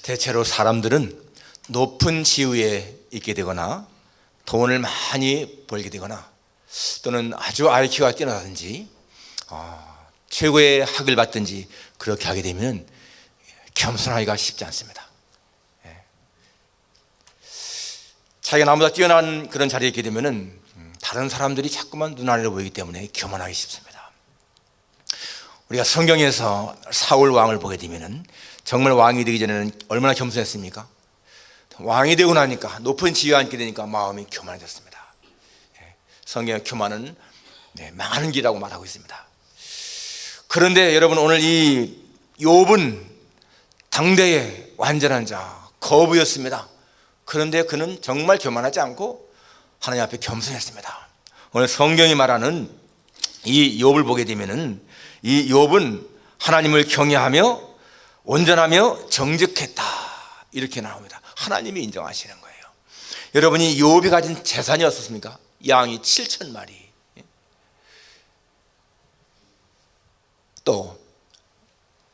대체로 사람들은 높은 지위에 있게 되거나 돈을 많이 벌게 되거나 또는 아주 IQ가 뛰어나든지 최고의 학을 받든지 그렇게 하게 되면 겸손하기가 쉽지 않습니다. 자기가 나보다 뛰어난 그런 자리에 있게 되면 다른 사람들이 자꾸만 눈 아래로 보이기 때문에 교만하기 쉽습니다. 우리가 성경에서 사울 왕을 보게 되면 정말 왕이 되기 전에는 얼마나 겸손했습니까? 왕이 되고 나니까 높은 지위에 앉게 되니까 마음이 교만해졌습니다. 성경의 교만은 망하는 길이라고 말하고 있습니다. 그런데 여러분, 오늘 이 욥은 당대의 완전한 자, 거부였습니다. 그런데 그는 정말 교만하지 않고 하나님 앞에 겸손했습니다. 오늘 성경이 말하는 이 욥을 보게 되면은 이 욥은 하나님을 경외하며 온전하며 정직했다, 이렇게 나옵니다. 하나님이 인정하시는 거예요. 여러분이 욥이 가진 재산이 어떻습니까? 양이 7,000마리, 또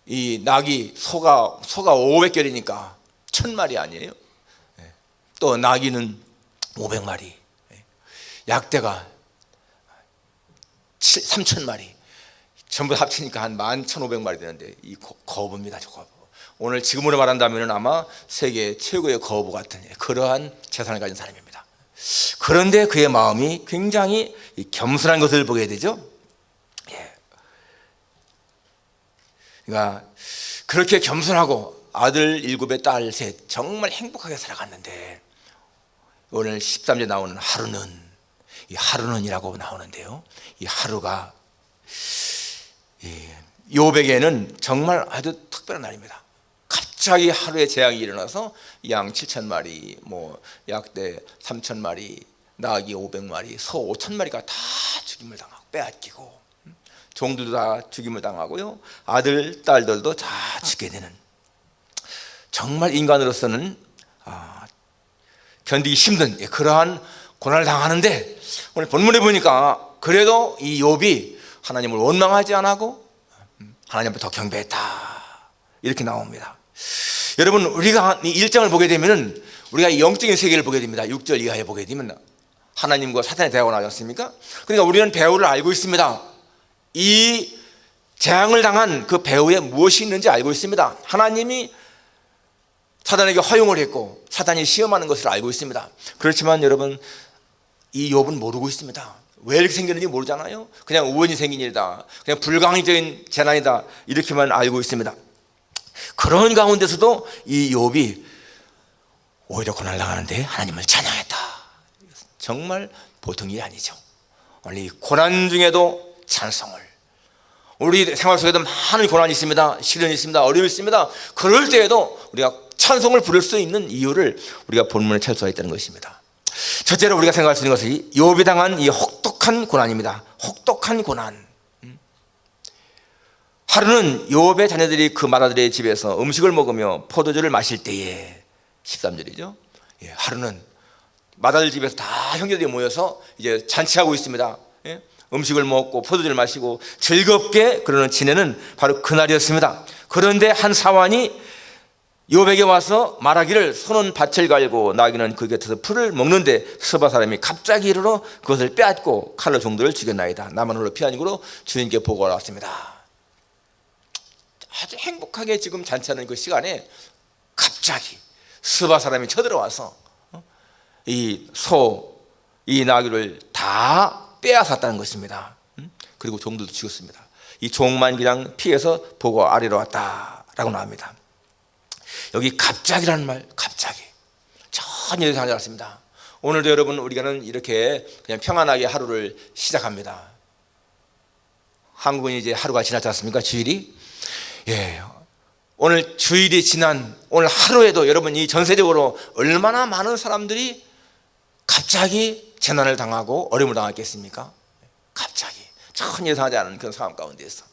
이 낙이 소가 500결이니까 1,000마리 아니에요? 또 나귀는 500마리, 약대가 3,000마리, 전부 합치니까 한 11,500마리 되는데 이 거부입니다. 저 거부. 오늘 지금으로 말한다면 아마 세계 최고의 거부 같은 그러한 재산을 가진 사람입니다. 그런데 그의 마음이 굉장히 겸손한 것을 보게 되죠. 그러니까 그렇게 겸손하고 아들 7에 딸 3, 정말 행복하게 살아갔는데 오늘 13절에 나오는 하루는, 이 하루는이라고 나오는데요, 이 하루가 욥에게는 정말 아주 특별한 날입니다. 갑자기 하루에 재앙이 일어나서 양 7,000마리, 약대 3,000마리, 나귀 500마리, 소 5,000마리가 다 죽임을 당하고 빼앗기고, 종들도 다 죽임을 당하고요, 아들, 딸들도 다 죽게 되는, 정말 인간으로서는 견디기 힘든 그러한 고난을 당하는데, 오늘 본문에 보니까 그래도 이 욥이 하나님을 원망하지 않고 하나님 앞에 더 경배했다, 이렇게 나옵니다. 여러분, 우리가 이 1장을 보게 되면 우리가 영적인 세계를 보게 됩니다. 6절 이하에 보게 되면 하나님과 사탄의 대화가 나오지 않습니까? 그러니까 우리는 배후를 알고 있습니다. 이 재앙을 당한 그 배후에 무엇이 있는지 알고 있습니다. 하나님이 사단에게 허용을 했고 사단이 시험하는 것을 알고 있습니다. 그렇지만 여러분, 이 욥은 모르고 있습니다. 왜 이렇게 생겼는지 모르잖아요. 그냥 우연히 생긴 일이다, 그냥 불가항적인 재난이다, 이렇게만 알고 있습니다. 그런 가운데서도 이 욥이 오히려 고난을 당하는데 하나님을 찬양했다. 정말 보통 일이 아니죠. 오늘 이 고난 중에도 찬송을, 우리 생활 속에도 많은 고난이 있습니다. 시련이 있습니다. 어려움이 있습니다. 그럴 때에도 우리가 찬송을 부를 수 있는 이유를 우리가 본문에 찾을 수가 있다는 것입니다. 첫째로 우리가 생각할 수 있는 것이 욥이 당한 이 혹독한 고난입니다. 혹독한 고난. 하루는 욥의 자녀들이 그 마다들의 집에서 음식을 먹으며 포도주를 마실 때에, 13절이죠. 하루는 마다들 집에서 다 형제들이 모여서 이제 잔치하고 있습니다. 음식을 먹고 포도주를 마시고 즐겁게 그러는 지내는 바로 그날이었습니다. 그런데 한 사환이 욥에게 와서 말하기를, 소는 밭을 갈고 나귀는 그 곁에서 풀을 먹는데 스바 사람이 갑자기 이르러 그것을 빼앗고 칼로 종들을 죽였나이다. 나만 홀로 피하니고 주인께 보고가 왔습니다. 아주 행복하게 지금 잔치하는 그 시간에 갑자기 스바 사람이 쳐들어와서 이 소, 이 나귀를 다 빼앗았다는 것입니다. 그리고 종들도 죽였습니다. 이 종만 그냥 피해서 보고 아래로 왔다라고 나옵니다. 여기 갑자기라는 말, 갑자기 전혀 예상하지 않았습니다. 오늘도 여러분, 우리가는 이렇게 그냥 평안하게 하루를 시작합니다. 한국은 이제 하루가 지났지 않습니까? 주일이. 오늘 주일이 지난 오늘 하루에도 여러분, 이 전세적으로 얼마나 많은 사람들이 갑자기 재난을 당하고 어려움을 당했겠습니까? 갑자기 전혀 예상하지 않은 그런 상황 가운데에서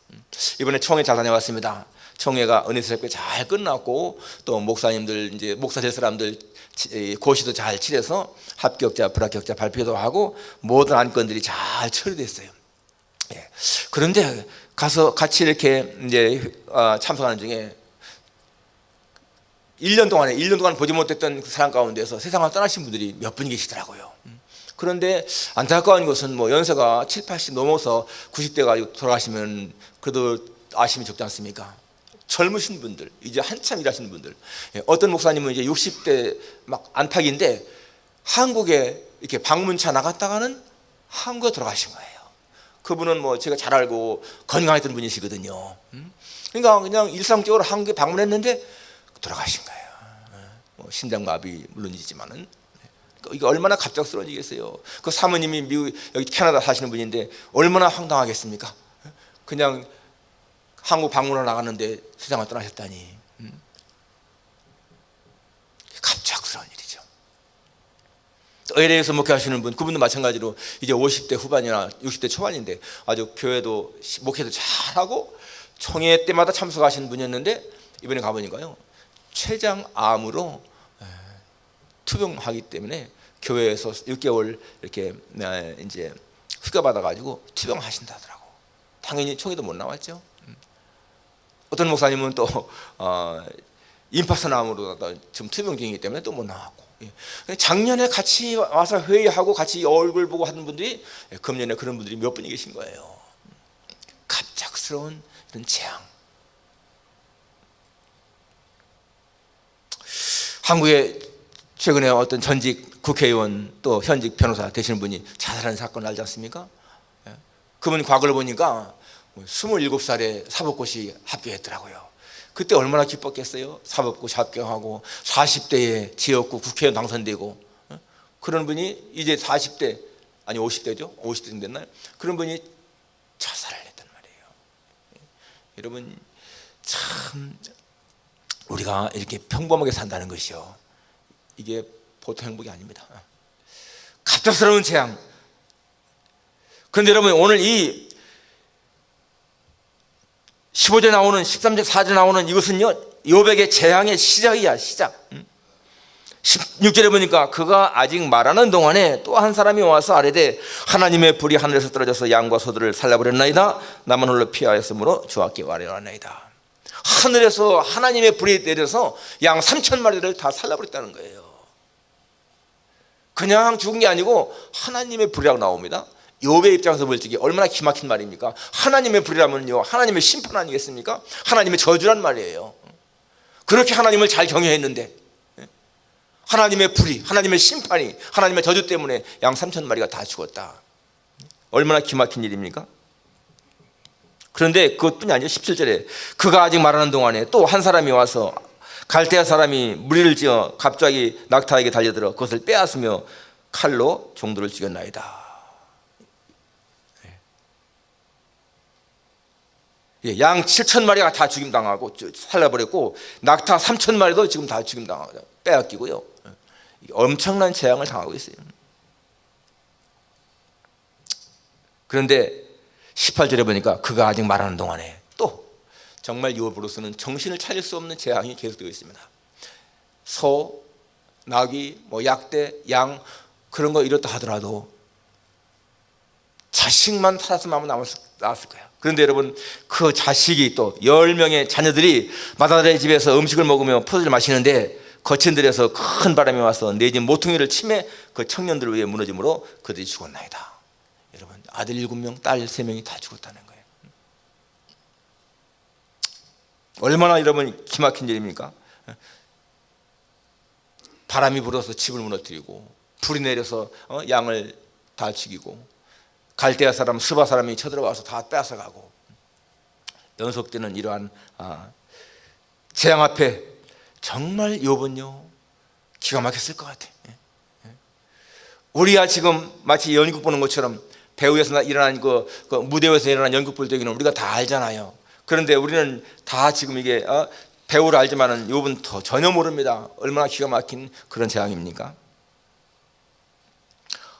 이번에 총회 잘 다녀왔습니다. 총회가 은혜스럽게 잘 끝났고, 또 목사님들, 이제 목사 될 사람들 고시도 잘 치러서 합격자, 불합격자 발표도 하고 모든 안건들이 잘 처리됐어요. 그런데 가서 같이 이렇게 이제 참석하는 중에 1년 동안 보지 못했던 그 사람 가운데서 세상을 떠나신 분들이 몇 분 계시더라고요. 그런데 안타까운 것은 뭐 연세가 7, 80 넘어서 90대가 돌아가시면 그래도 아쉬움이 적지 않습니까? 젊으신 분들, 이제 한참 일하시는 분들, 어떤 목사님은 이제 60대 막 안팎인데 한국에 이렇게 방문차 나갔다가는 한국에 돌아가신 거예요. 그분은 뭐 제가 잘 알고 건강했던 분이시거든요. 그러니까 그냥 일상적으로 한국에 방문했는데 돌아가신 거예요. 뭐 심장마비 물론이지만은 이게 얼마나 갑작스러운 일이겠어요. 그 사모님이 미국 여기 캐나다 사시는 분인데 얼마나 황당하겠습니까? 그냥 한국 방문을 나갔는데 세상을 떠나셨다니. 갑작스러운 일이죠. LA에서 목회하시는 분, 그분도 마찬가지로 이제 50대 후반이나 60대 초반인데 아주 교회도 목회도 잘하고 총회 때마다 참석하시는 분이었는데 이번에 가보니까요 췌장암으로 투병하기 때문에 교회에서 6개월 이렇게 이제 휴가 받아가지고 투병하신다더라고. 당연히 총회도 못 나왔죠. 어떤 목사님은 또 임파선암으로 지금 투병 중이기 때문에 또 못 나왔고. 작년에 같이 와서 회의하고 같이 얼굴 보고 하는 분들이 금년에 그런 분들이 몇 분이 계신 거예요. 갑작스러운 이런 재앙. 한국에 최근에 어떤 전직 국회의원 또 현직 변호사 되시는 분이 자살한 사건 알지 않습니까? 그분 과거를 보니까 27살에 사법고시 합격했더라고요. 그때 얼마나 기뻤겠어요. 사법고시 합격하고 40대에 지역구 국회의원 당선되고. 그런 분이 이제 40대 아니 50대죠. 50대 됐나요? 그런 분이 자살을 했단 말이에요. 여러분 참 우리가 이렇게 평범하게 산다는 것이요, 이게 보통 행복이 아닙니다. 갑작스러운 재앙. 그런데 여러분 오늘 이 15절 나오는 13절 4절 나오는 이것은요 욥에게 재앙의 시작이야. 시작. 16절에 보니까 그가 아직 말하는 동안에 또 한 사람이 와서 아뢰되 하나님의 불이 하늘에서 떨어져서 양과 소들을 살라버렸나이다. 나만 홀로 피하였으므로 주께 아뢰었나이다. 하늘에서 하나님의 불이 내려서 양 3,000마리를 다 살라버렸다는 거예요. 그냥 죽은 게 아니고 하나님의 불이라고 나옵니다. 욥의 입장에서 볼 적이 얼마나 기막힌 말입니까? 하나님의 불이라면요 하나님의 심판 아니겠습니까? 하나님의 저주란 말이에요. 그렇게 하나님을 잘 경외했는데 하나님의 불이, 하나님의 심판이, 하나님의 저주 때문에 양 3,000마리가 다 죽었다. 얼마나 기막힌 일입니까? 그런데 그것뿐이 아니죠. 17절에 그가 아직 말하는 동안에 또 한 사람이 와서 갈대아 사람이 무리를 지어 갑자기 낙타에게 달려들어 그것을 빼앗으며 칼로 종들을 죽였나이다. 양 7,000마리가 다 죽임당하고 살라버렸고 낙타 3,000마리도 지금 다 죽임당하고 빼앗기고요. 엄청난 재앙을 당하고 있어요. 그런데 18절에 보니까 그가 아직 말하는 동안에 또 정말 욥으로서는 정신을 차릴 수 없는 재앙이 계속되고 있습니다. 소, 나귀, 뭐 약대, 양 그런 거 이렇다 하더라도 자식만 살았으면 나왔을 거야. 그런데 여러분 그 자식이 또 10명의 자녀들이 마다들의 집에서 음식을 먹으며 포도주를 마시는데 거친 들에서 큰 바람이 와서 내 집 모퉁이를 치매 그 청년들 위에 무너짐으로 그들이 죽었나이다. 여러분 아들 7명, 딸 3명이 다 죽었다는 거예요. 얼마나 여러분 기막힌 일입니까? 바람이 불어서 집을 무너뜨리고 불이 내려서 양을 다 죽이고 갈대아 사람, 스바 사람이 쳐들어와서 다 뺏어가고 연속되는 이러한 재앙 앞에 정말 욥은요 기가 막혔을 것 같아요. 우리가 지금 마치 연극 보는 것처럼 배우에서 일어난 그 무대에서 일어난 연극 볼 때는 우리가 다 알잖아요. 그런데 우리는 다 지금 이게 배우를 알지만은 욥은 더 전혀 모릅니다. 얼마나 기가 막힌 그런 재앙입니까?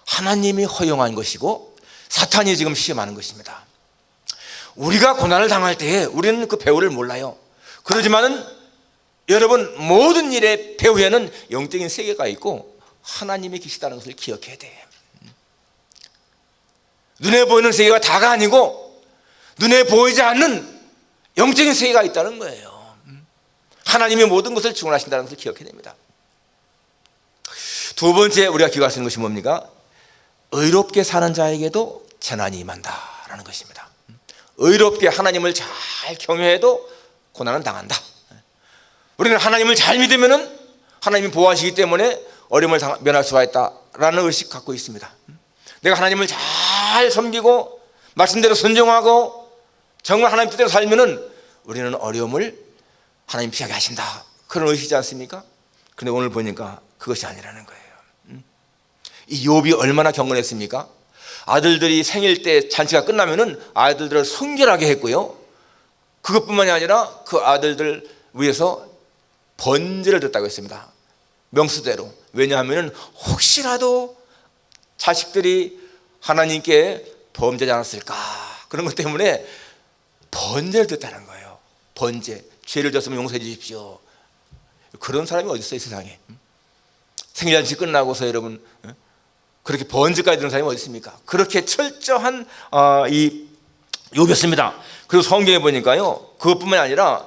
하나님이 허용한 것이고 사탄이 지금 시험하는 것입니다. 우리가 고난을 당할 때에 우리는 그 배우를 몰라요. 그러지만은 여러분 모든 일의 배후에는 영적인 세계가 있고 하나님이 계시다는 것을 기억해야 돼요. 눈에 보이는 세계가 다가 아니고 눈에 보이지 않는 영적인 세계가 있다는 거예요. 하나님의 모든 것을 주관하신다는 것을 기억해야 됩니다. 두 번째 우리가 기억할 수 있는 것이 뭡니까? 의롭게 사는 자에게도 재난이 임한다라는 것입니다. 의롭게 하나님을 잘 경외해도 고난은 당한다. 우리는 하나님을 잘 믿으면은 하나님이 보호하시기 때문에 어려움을 면할 수가 있다라는 의식 갖고 있습니다. 내가 하나님을 잘 섬기고 말씀대로 순종하고 정말 하나님 뜻대로 살면은 우리는 어려움을 하나님 피하게 하신다, 그런 의식이지 않습니까? 그런데 오늘 보니까 그것이 아니라는 거예요. 이 욥이 얼마나 경건했습니까? 아들들이 생일 때 잔치가 끝나면은 아들들을 성결하게 했고요, 그것뿐만이 아니라 그 아들들 위해서 번제를 드렸다고 했습니다. 명수대로. 왜냐하면 혹시라도 자식들이 하나님께 범죄하지 않았을까, 그런 것 때문에 번제를 드렸다는 거예요. 번제. 죄를 졌으면 용서해 주십시오. 그런 사람이 어디 있어요, 세상에? 생일잔치 끝나고서 여러분 그렇게 번제까지 드는 사람이 어디 있습니까? 그렇게 철저한 이 욥이었습니다. 그리고 성경에 보니까요, 그것뿐만 아니라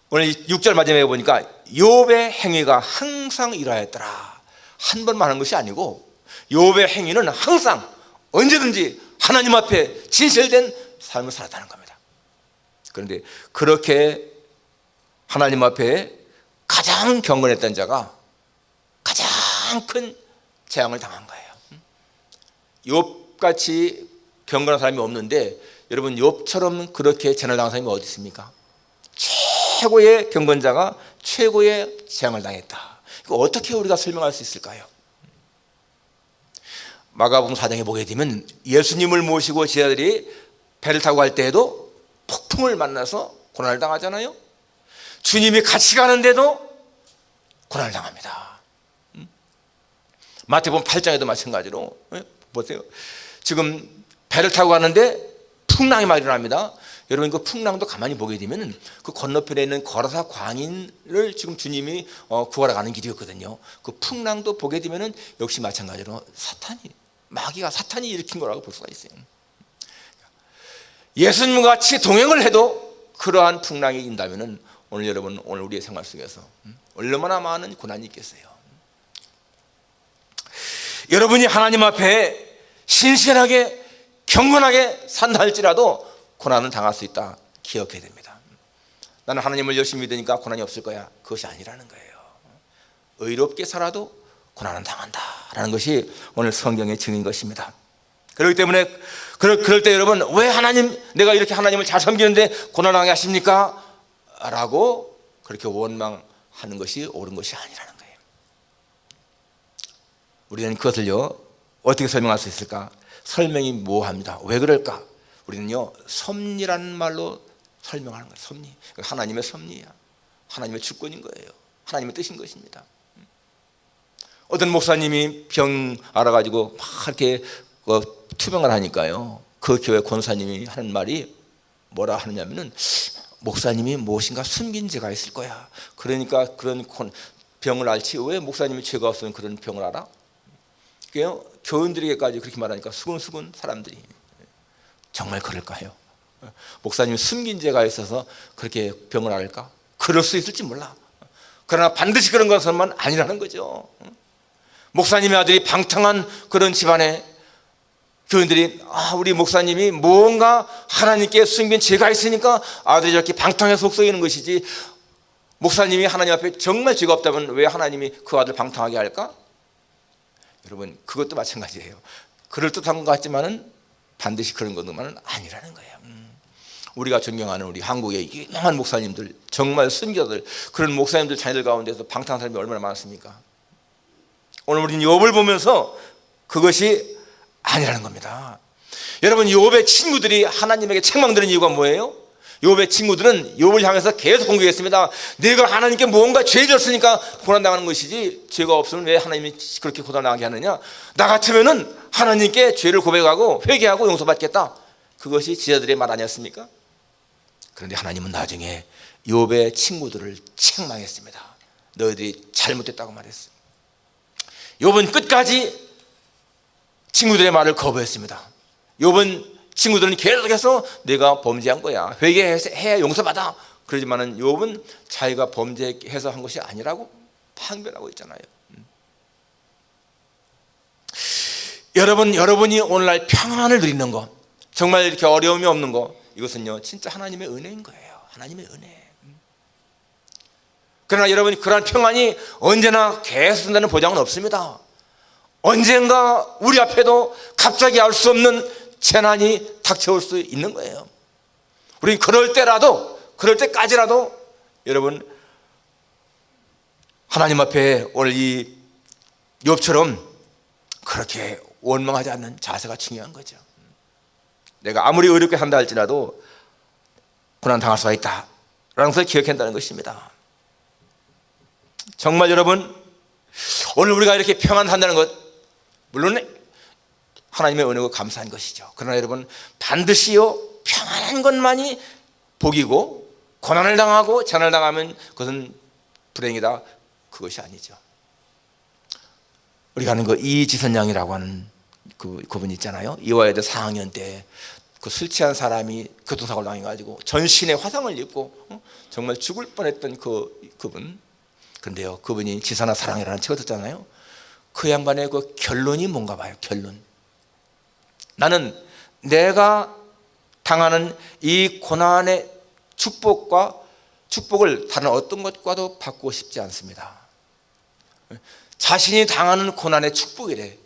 오늘 6절 마지막에 보니까 욥의 행위가 항상 이러하였더라. 한 번만 하는 것이 아니고 욥의 행위는 항상 언제든지 하나님 앞에 진실된 삶을 살았다는 겁니다. 그런데 그렇게 하나님 앞에 가장 경건했던 자가 가장 큰 재앙을 당한 거예요. 욥같이 경건한 사람이 없는데, 여러분 욥처럼 그렇게 재난을 당한 사람이 어디 있습니까? 최고의 경건자가 최고의 재앙을 당했다. 이거 어떻게 우리가 설명할 수 있을까요? 마가복음 4장에 보게 되면 예수님을 모시고 제자들이 배를 타고 갈 때에도 폭풍을 만나서 고난을 당하잖아요. 주님이 같이 가는데도 고난을 당합니다. 마태복음 8장에도 마찬가지로 보세요. 지금 배를 타고 가는데 풍랑이 막 일어납니다. 여러분 그 풍랑도 가만히 보게 되면 그 건너편에 있는 거라사 광인을 지금 주님이 구하러 가는 길이었거든요. 그 풍랑도 보게 되면 역시 마찬가지로 마귀가 사탄이 일으킨 거라고 볼 수가 있어요. 예수님과 같이 동행을 해도 그러한 풍랑이 인다면 오늘 여러분, 오늘 우리의 생활 속에서 얼마나 많은 고난이 있겠어요. 여러분이 하나님 앞에 신실하게 경건하게 산다 할지라도 고난은 당할 수 있다, 기억해야 됩니다. 나는 하나님을 열심히 믿으니까 고난이 없을 거야, 그것이 아니라는 거예요. 의롭게 살아도 고난은 당한다라는 것이 오늘 성경의 증인 것입니다. 그렇기 때문에 그럴 때 여러분, 왜 하나님, 내가 이렇게 하나님을 잘 섬기는데 고난하게 하십니까? 라고 그렇게 원망하는 것이 옳은 것이 아니라는 거예요. 우리는 그것을요 어떻게 설명할 수 있을까? 설명이 모호합니다. 왜 그럴까? 우리는요 섭리라는 말로 설명하는 거예요. 섭리. 하나님의 섭리야. 하나님의 주권인 거예요. 하나님의 뜻인 것입니다. 어떤 목사님이 병 알아가지고 막 이렇게 투병을 하니까요, 그 교회 권사님이 하는 말이 뭐라 하느냐면은, 목사님이 무엇인가 숨긴 죄가 있을 거야. 그러니까 그런 병을 앓지 왜 목사님이 죄가 없으면 그런 병을 알아? 그래요? 교인들에게까지 그렇게 말하니까 수근수근 사람들이. 정말 그럴까요? 목사님이 숨긴 죄가 있어서 그렇게 병을 앓을까? 그럴 수 있을지 몰라. 그러나 반드시 그런 것은 아니라는 거죠. 목사님의 아들이 방탕한 그런 집안에 교인들이 우리 목사님이 뭔가 하나님께 숨긴 죄가 있으니까 아들이 저렇게 방탕해서 속썩이는 것이지, 목사님이 하나님 앞에 정말 죄가 없다면 왜 하나님이 그 아들 방탕하게 할까? 여러분 그것도 마찬가지예요. 그럴듯한 것 같지만은 반드시 그런 것만은 아니라는 거예요. 우리가 존경하는 우리 한국의 유명한 목사님들, 정말 순교들, 그런 목사님들 자녀들 가운데서 방탕한 사람이 얼마나 많습니까? 오늘 우리는 욥을 보면서 그것이 아니라는 겁니다. 여러분 욥의 친구들이 하나님에게 책망드는 이유가 뭐예요? 욥의 친구들은 욥을 향해서 계속 공격했습니다. 내가 하나님께 뭔가 죄를 졌으니까 고난당하는 것이지, 죄가 없으면 왜 하나님이 그렇게 고난당하게 하느냐? 나 같으면은 하나님께 죄를 고백하고 회개하고 용서받겠다. 그것이 지자들의 말 아니었습니까? 그런데 하나님은 나중에 욥의 친구들을 책망했습니다. 너희들이 잘못했다고 말했어요. 욥은 끝까지 친구들의 말을 거부했습니다. 욥은 친구들은 계속해서 내가 범죄한 거야, 회개해야 용서받아, 그러지만은 욥은 자기가 범죄해서 한 것이 아니라고 항변하고 있잖아요. 여러분이 오늘날 평안을 누리는 거, 정말 이렇게 어려움이 없는 거, 이것은요 진짜 하나님의 은혜인 거예요. 하나님의 은혜. 그러나 여러분이 그러한 평안이 언제나 계속 된다는 보장은 없습니다. 언젠가 우리 앞에도 갑자기 알 수 없는 재난이 닥쳐올 수 있는 거예요. 우리 그럴 때까지라도 여러분 하나님 앞에 오늘 이 욥처럼 그렇게 원망하지 않는 자세가 중요한 거죠. 내가 아무리 어렵게 산다 할지라도 고난 당할 수가 있다라는 것을 기억한다는 것입니다. 정말 여러분 오늘 우리가 이렇게 평안 산다는 것, 물론 하나님의 은혜고 감사한 것이죠. 그러나 여러분 반드시요 평안한 것만이 복이고 고난을 당하고 재난을 당하면 그것은 불행이다, 그것이 아니죠. 우리가 아는 그 이지선 양이라고 하는 그분 있잖아요. 이화여대 4학년 때 그 술 취한 사람이 교통사고를 당해가지고 전신에 화상을 입고 정말 죽을 뻔했던 그분. 그런데요, 그분이 지선아 사랑이라는 책을 썼잖아요. 그 양반의 그 결론이 뭔가 봐요. 결론. 나는 내가 당하는 이 고난의 축복을 다른 어떤 것과도 바꾸고 싶지 않습니다. 자신이 당하는 고난의 축복이래.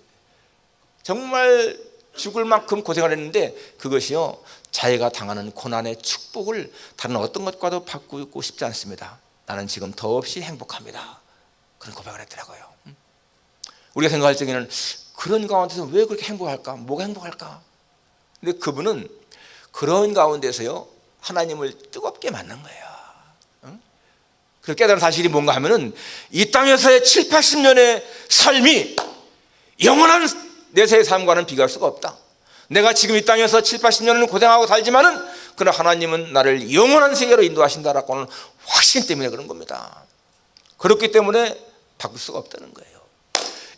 정말 죽을 만큼 고생을 했는데 그것이요 자기가 당하는 고난의 축복을 다른 어떤 것과도 바꾸고 싶지 않습니다. 나는 지금 더없이 행복합니다. 그런 고백을 했더라고요. 우리가 생각할 적에는 그런 가운데서 왜 그렇게 행복할까? 뭐가 행복할까? 근데 그분은 그런 가운데서요 하나님을 뜨겁게 만난 거예요. 그 깨달은 사실이 뭔가 하면은 이 땅에서의 7, 80년의 삶이 영원한 내세의 삶과는 비교할 수가 없다. 내가 지금 이 땅에서 7, 80년을 고생하고 살지만은 그러나 하나님은 나를 영원한 세계로 인도하신다라고 하는 확신 때문에 그런 겁니다. 그렇기 때문에 바꿀 수가 없다는 거예요.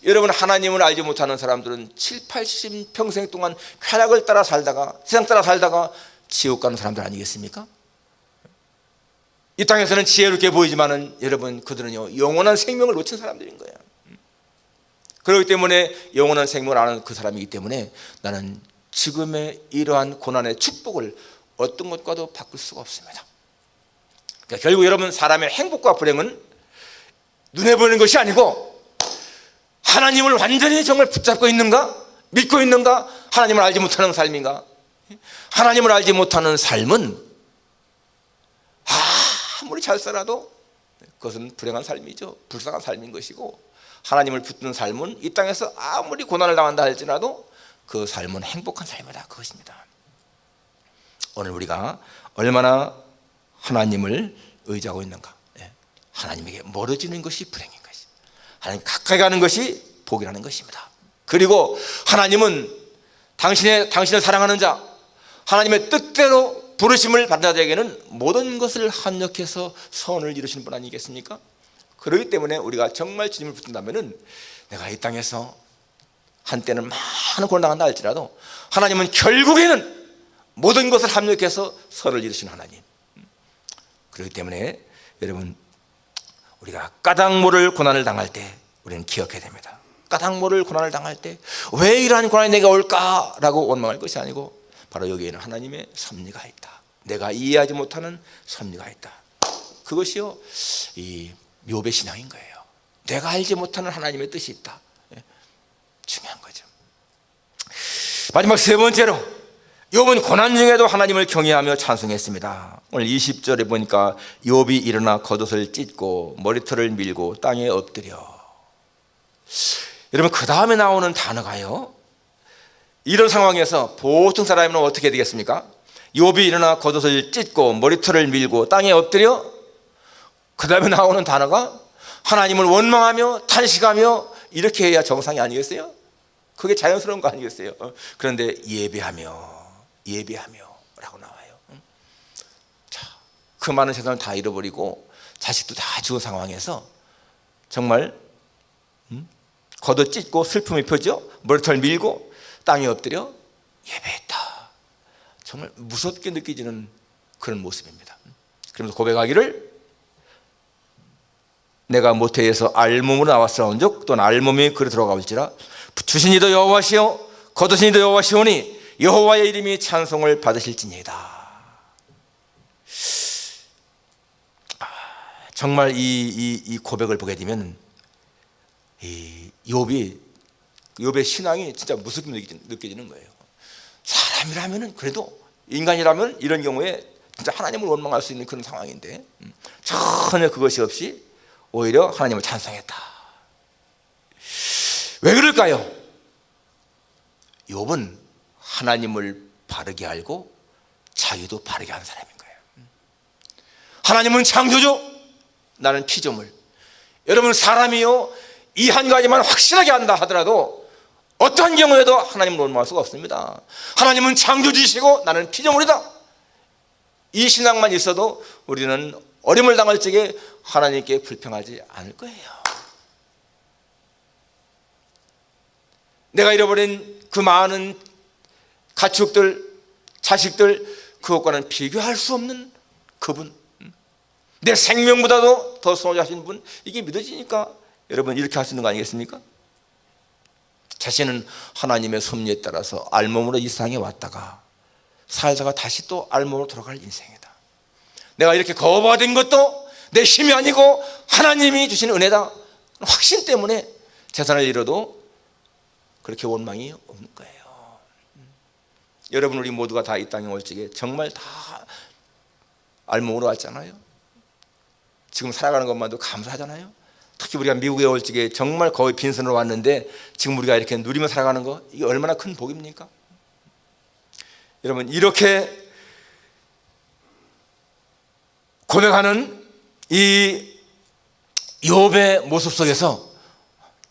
여러분 하나님을 알지 못하는 사람들은 7, 80 평생 동안 쾌락을 따라 살다가 세상 따라 살다가 지옥 가는 사람들 아니겠습니까? 이 땅에서는 지혜롭게 보이지만은 여러분 그들은요 영원한 생명을 놓친 사람들인 거예요. 그렇기 때문에 영원한 생명을 아는 그 사람이기 때문에 나는 지금의 이러한 고난의 축복을 어떤 것과도 바꿀 수가 없습니다. 그러니까 결국 여러분 사람의 행복과 불행은 눈에 보이는 것이 아니고 하나님을 완전히 정말 붙잡고 있는가? 믿고 있는가? 하나님을 알지 못하는 삶인가? 하나님을 알지 못하는 삶은 아무리 잘 살아도 그것은 불행한 삶이죠. 불쌍한 삶인 것이고 하나님을 붙드는 삶은 이 땅에서 아무리 고난을 당한다 할지라도 그 삶은 행복한 삶이다, 그것입니다. 오늘 우리가 얼마나 하나님을 의지하고 있는가. 하나님에게 멀어지는 것이 불행인 것이, 하나님 가까이 가는 것이 복이라는 것입니다. 그리고 하나님은 당신을 사랑하는 자, 하나님의 뜻대로 부르심을 받는 자에게는 모든 것을 합력해서 선을 이루시는 분 아니겠습니까? 그렇기 때문에 우리가 정말 주님을 붙든다면은 내가 이 땅에서 한때는 많은 고난 당한다 할지라도 하나님은 결국에는 모든 것을 합력해서 선을 이루시는 하나님. 그렇기 때문에 여러분 우리가 까닭 모를 고난을 당할 때 우리는 기억해야 됩니다. 까닭 모를 고난을 당할 때 왜 이러한 고난이 내게 올까라고 원망할 것이 아니고 바로 여기에는 하나님의 섭리가 있다. 내가 이해하지 못하는 섭리가 있다. 그것이요 이 욥의 신앙인 거예요. 내가 알지 못하는 하나님의 뜻이 있다. 중요한 거죠. 마지막 세 번째로 욥은 고난 중에도 하나님을 경외하며 찬송했습니다. 오늘 20절에 보니까 욥이 일어나 겉옷을 찢고 머리털을 밀고 땅에 엎드려. 여러분 그 다음에 나오는 단어가요 이런 상황에서 보통 사람이면 어떻게 되겠습니까? 욥이 일어나 겉옷을 찢고 머리털을 밀고 땅에 엎드려. 그 다음에 나오는 단어가 하나님을 원망하며 탄식하며 이렇게 해야 정상이 아니겠어요? 그게 자연스러운 거 아니겠어요? 그런데 예배하며 라고 나와요. 자, 그 많은 세상을 다 잃어버리고 자식도 다 죽은 상황에서 정말 겉옷 찢고 슬픔이 펴져 머리털 밀고 땅에 엎드려 예배했다. 정말 무섭게 느껴지는 그런 모습입니다. 그러면서 고백하기를 내가 모태에서 알몸으로 나왔사온즉 또는 알몸이 그리 들어가올지라 주신 이도 여호와시요 거두신 이도 여호와시오니 여호와의 이름이 찬송을 받으실지니이다. 정말 이 고백을 보게 되면 이 욥의 신앙이 진짜 무섭게 느껴지는 거예요. 사람이라면 그래도 인간이라면 이런 경우에 진짜 하나님을 원망할 수 있는 그런 상황인데 전혀 그것이 없이 오히려 하나님을 찬송했다. 왜 그럴까요? 욥은 하나님을 바르게 알고 자기도 바르게 하는 사람인 거예요. 하나님은 창조주, 나는 피조물. 여러분, 사람이요 이 한 가지만 확실하게 한다 하더라도 어떠한 경우에도 하나님을 원망할 수가 없습니다. 하나님은 창조주시고 나는 피조물이다. 이 신앙만 있어도 우리는 어려움을 당할 적에 하나님께 불평하지 않을 거예요. 내가 잃어버린 그 많은 가축들, 자식들, 그것과는 비교할 수 없는 그분, 내 생명보다도 더 소중하신 분, 이게 믿어지니까 여러분 이렇게 할 수 있는 거 아니겠습니까? 자신은 하나님의 섭리에 따라서 알몸으로 이 세상에 왔다가 살다가 다시 또 알몸으로 돌아갈 인생이다. 내가 이렇게 거부가 된 것도 내 힘이 아니고 하나님이 주신 은혜다. 확신 때문에 재산을 잃어도 그렇게 원망이 없는 거예요. 여러분, 우리 모두가 다 이 땅에 올 적에 정말 다 알몸으로 왔잖아요. 지금 살아가는 것만도 감사하잖아요. 특히 우리가 미국에 올 적에 정말 거의 빈손으로 왔는데 지금 우리가 이렇게 누리며 살아가는 거, 이게 얼마나 큰 복입니까? 여러분, 이렇게 고백하는 이 욥의 모습 속에서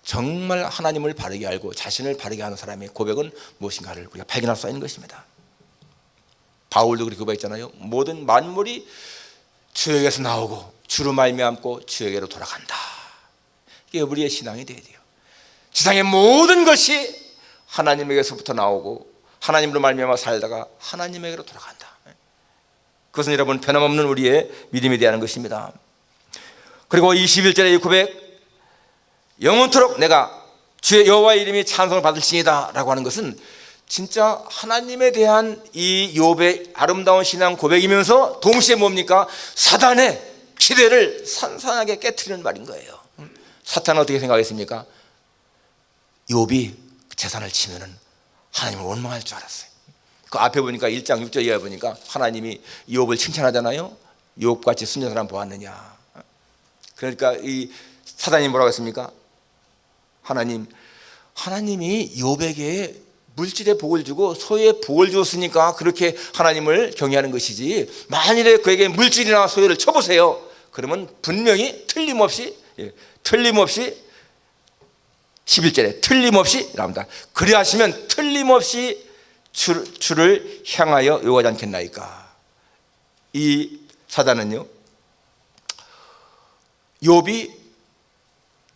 정말 하나님을 바르게 알고 자신을 바르게 하는 사람의 고백은 무엇인가를 우리가 발견할 수 있는 것입니다. 바울도 그렇게 고백했잖아요. 모든 만물이 주에게서 나오고 주로 말미암고 주에게로 돌아간다. 이게 우리의 신앙이 되어야 돼요. 지상의 모든 것이 하나님에게서부터 나오고 하나님으로 말미암아 살다가 하나님에게로 돌아간다. 그것은 여러분 변함없는 우리의 믿음이 되는 것입니다. 그리고 21절의 이 고백, 영원토록 내가 주의 여호와의 이름이 찬송을 받을지니다 라고 하는 것은 진짜 하나님에 대한 이 욥의 아름다운 신앙 고백이면서 동시에 뭡니까? 사단의 기대를 산산하게 깨트리는 말인 거예요. 사탄은 어떻게 생각했습니까? 욥이 재산을 치면은 하나님을 원망할 줄 알았어요. 그 앞에 보니까 1장 6절 이하에 보니까 하나님이 욥을 칭찬하잖아요. 욥같이 순전한 사람 보았느냐. 그러니까 이 사단이 뭐라고 했습니까? 하나님이 욥에게 물질의 복을 주고 소유의 복을 주었으니까 그렇게 하나님을 경외하는 것이지, 만일에 그에게 물질이나 소유를 쳐보세요. 그러면 분명히 틀림없이 11절에 틀림없이 나옵니다. 그리하시면 틀림없이 주를 향하여 요구하지 않겠나이까. 이 사단은요, 욥이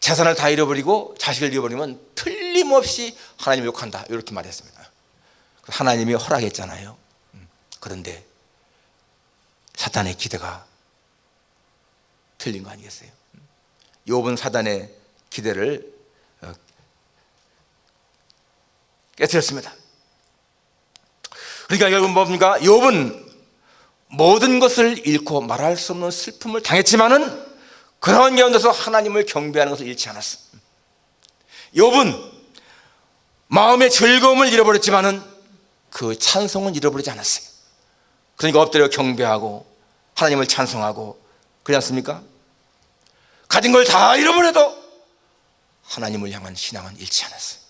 재산을 다 잃어버리고 자식을 잃어버리면 틀림없이 하나님을 욕한다, 이렇게 말했습니다. 하나님이 허락했잖아요. 그런데 사탄의 기대가 틀린 거 아니겠어요? 욥은 사단의 기대를 깨뜨렸습니다. 그러니까 결국 뭡니까? 욥은 모든 것을 잃고 말할 수 없는 슬픔을 당했지만은 그런 가운데서 하나님을 경배하는 것을 잃지 않았어. 욥은 마음의 즐거움을 잃어버렸지만은 그 찬송은 잃어버리지 않았어요. 그러니까 엎드려 경배하고 하나님을 찬송하고, 그렇지 않습니까? 가진 걸 다 잃어버려도 하나님을 향한 신앙은 잃지 않았어요.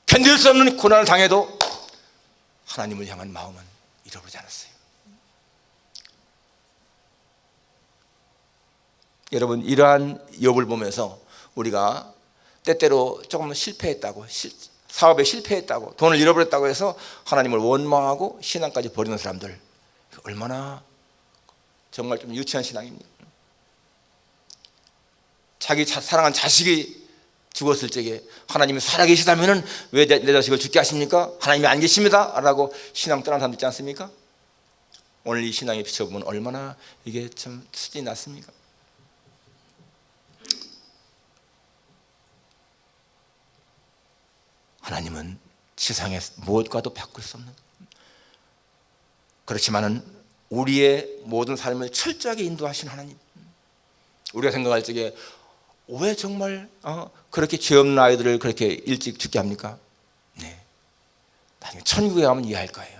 견딜 수 없는 고난을 당해도 하나님을 향한 마음은 잃어버리지 않았어요. 여러분, 이러한 욥을 보면서 우리가 때때로 조금 실패했다고, 사업에 실패했다고, 돈을 잃어버렸다고 해서 하나님을 원망하고 신앙까지 버리는 사람들, 얼마나 정말 좀 유치한 신앙입니까? 자기 사랑한 자식이 죽었을 적에 하나님이 살아계시다면 왜 내 자식을 죽게 하십니까? 하나님이 안 계십니다 라고 신앙 떠난 사람 있지 않습니까? 오늘 이 신앙에 비춰보면 얼마나 이게 참 수준이 낮습니까? 하나님은 세상의 무엇과도 바꿀 수 없는, 그렇지만은 우리의 모든 삶을 철저하게 인도하신 하나님, 우리가 생각할 적에 왜 정말 그렇게 죄 없는 아이들을 그렇게 일찍 죽게 합니까? 네, 나중에 천국에 가면 이해할 거예요.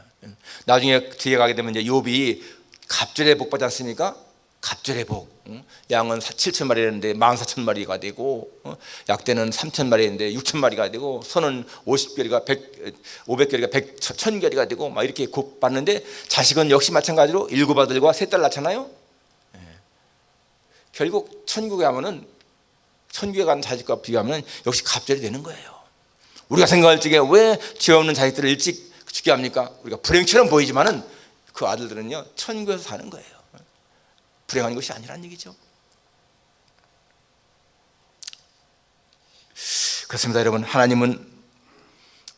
나중에 뒤에 가게 되면 이제 욥이 갑절의 복 받지 않습니까? 갑절의 복. 양은 7,000마리였는데 14,000마리가 되고, 약대는 3,000마리였는데 6,000마리가 되고, 소는 50결이가 500결이가 1,000결이가 되고 막 이렇게 복 받는데, 자식은 역시 마찬가지로 7 아들과 3딸 낳잖아요. 결국 천국에 가면은, 천국에 가는 자식과 비교하면 역시 갑절이 되는 거예요. 우리가 생각할 적에 왜 죄 없는 자식들을 일찍 죽게 합니까? 우리가 불행처럼 보이지만은 그 아들들은요 천국에서 사는 거예요. 불행한 것이 아니라는 얘기죠. 그렇습니다, 여러분. 하나님은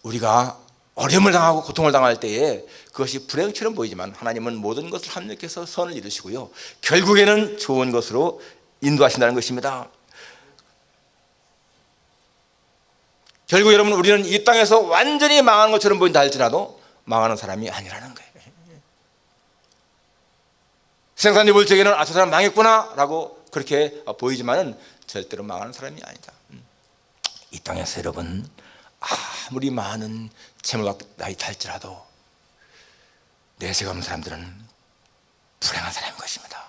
우리가 어려움을 당하고 고통을 당할 때에 그것이 불행처럼 보이지만 하나님은 모든 것을 합력해서 선을 이루시고요, 결국에는 좋은 것으로 인도하신다는 것입니다. 결국 여러분, 우리는 이 땅에서 완전히 망하는 것처럼 보인다 할지라도 망하는 사람이 아니라는 거예요. 세상사람이 볼 적에는 저 사람 망했구나 라고 그렇게 보이지만은 절대로 망하는 사람이 아니다. 이 땅에서 여러분, 아무리 많은 재물과 나이다 할지라도 내세가 없는 사람들은 불행한 사람인 것입니다.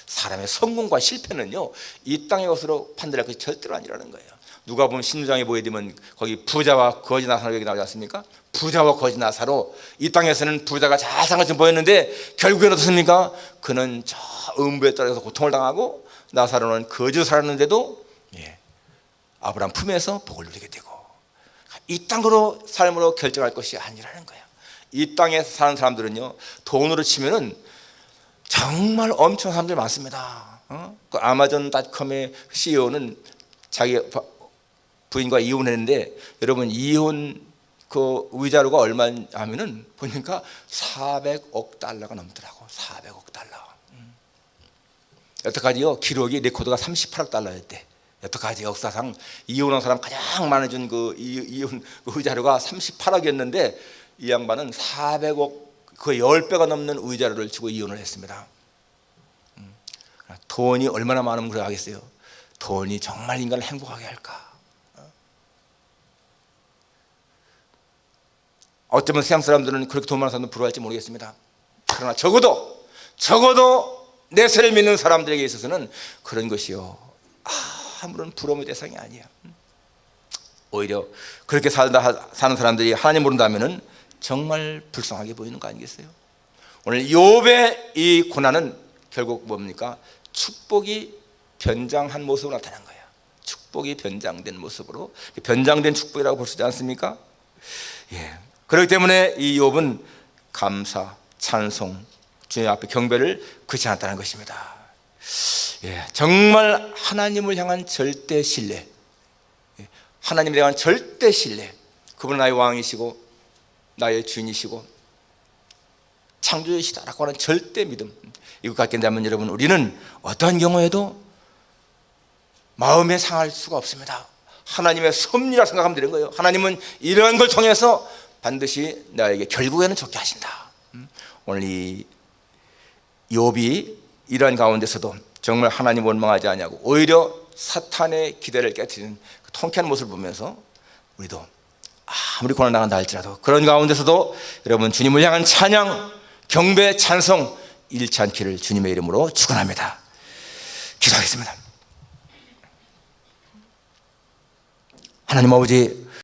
사람의 성공과 실패는요 이 땅의 것으로 판단할 것이 절대로 아니라는 거예요. 누가 보면 신유장에 보게 되면 거기 부자와 거지 나사로 얘기 나오지 않습니까? 부자와 거지 나사로, 이 땅에서는 부자가 잘 산 것처럼 보였는데 결국에는 어떻습니까? 그는 저 음부에 떨어져서 고통을 당하고, 나사로는 거지로 살았는데도 아브라함 품에서 복을 누리게 되고, 이 땅으로 삶으로 결정할 것이 아니라는 거예요. 이 땅에 사는 사람들은요 돈으로 치면은 정말 엄청난 사람들이 많습니다. 그 아마존닷컴의 CEO는 자기 부인과 이혼했는데, 여러분 이혼 그 위자료가 얼마 하면은 보니까 400억 달러가 넘더라고. 400억 달러. 여태까지요 기록이 레코드가 38억 달러였대. 여태까지 역사상 이혼한 사람 가장 많아진 그 이혼 그 위자료가 38억이었는데 이 양반은 400억, 그 10배가 넘는 위자료를 주고 이혼을 했습니다. 돈이 얼마나 많으면 그래 하겠어요? 돈이 정말 인간을 행복하게 할까? 어쩌면 세상 사람들은 그렇게 돈 많은 사람들 부러워할지 모르겠습니다. 그러나 적어도 내세를 믿는 사람들에게 있어서는 그런 것이요 아무런 부러움의 대상이 아니야. 오히려 그렇게 사는 사람들이 하나님 모른다면은 정말 불쌍하게 보이는 거 아니겠어요? 오늘 욥의 이 고난은 결국 뭡니까? 축복이 변장한 모습으로 나타난 거예요. 축복이 변장된 모습으로, 변장된 축복이라고 볼 수 있지 않습니까? 그렇기 때문에 이 욥은 감사, 찬송, 주님 앞에 경배를 그치 않았다는 것입니다. 정말 하나님을 향한 절대 신뢰, 하나님을 향한 절대 신뢰, 그분은 나의 왕이시고 나의 주인이시고 창조주시다라고 하는 절대 믿음, 이것 갖게 된다면 여러분, 우리는 어떠한 경우에도 마음에 상할 수가 없습니다. 하나님의 섭리라 생각하면 되는 거예요. 하나님은 이러한 걸 통해서 반드시 나에게 결국에는 좋게 하신다. 오늘 이 욥이 이러한 가운데서도 정말 하나님 원망하지 아니하고 오히려 사탄의 기대를 깨트리는 그 통쾌한 모습을 보면서 우리도 아무리 고난 당한다 할지라도 그런 가운데서도 여러분 주님을 향한 찬양, 경배, 찬송 잃지 않기를 주님의 이름으로 축원합니다. 기도하겠습니다. 하나님 아버지,